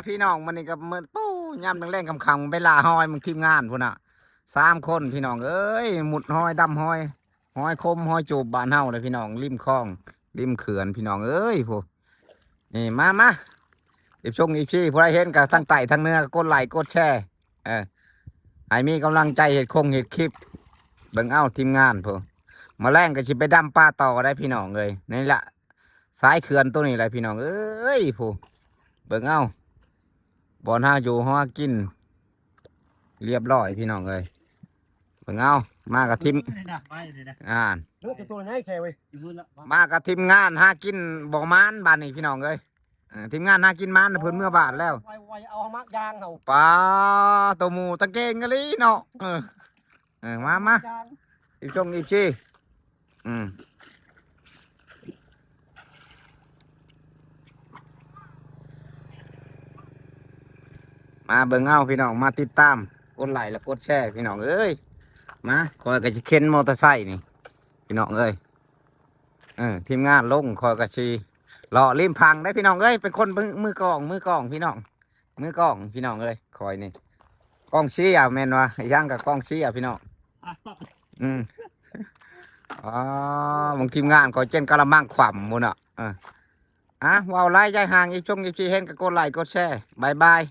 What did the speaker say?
พี่น้องมันนี่ก็มือปู้ยำแรงๆคำๆไปล่าหอยมึงทีมงานพุ่นน่ะ3 คนพี่น้องเอ้ยหมุดหอยดำหอยหอยคมหอยจูบบ้านเฮาเลยพี่น้องริมคลองริมเขื่อนพี่น้องเอ้ยพวกนี่มาอีชงอีชี่ผู้ใดเห็นกับทั้งไต่ทั้งเนื้อกดไลค์กดแชร์ให้มีกำลังใจเห็ดคลิปเบิ่งเอาทีมงานพวกมาแรงก็สิไปดำปลาต่อได้พี่น้องเลยนี่แหละสายเขื่อนตัวนี้แหละพี่น้องเอ้ยพวกเบิ่งเอาบอนห้าอยู่ห้ากินเรียบร้อยพี่น้องเลยเบิ่งเอามากับทีมงานมากับทีมงานหากินบ่มานบ้านนี้พี่น้องเลยทีมงานหากินมานเพิ่นเมื่อบาทแล้วเอามักยางเขาปลาตัวหมูตะเกงกะลีเนาะมาอีชงอีชีมาเบิ่งเอาพี่น้องมาติดตามกดไลค์และกดแชร์พี่น้องเอ้ยมาคอยก็จะเข็นมอเตอร์ไซค์นี่พี่น้องเอ้ยทีมงานลงคอยก็ชีรอริมพังได้พี่น้องเอ้ยเป็นคนมือกองพี่น้องมือกองพี่น้องเอ้ยคอยนี่กองเชียร์แม่นวะย่างกับกองเชียร์พี่น้องอ๋อบางทีมงานคอยเจนกะละมังขวัญมุนอ่ะว้าวไล่ใจห่างอีช่วงอีชีเห็นกับกดไลค์กดแชร์บาย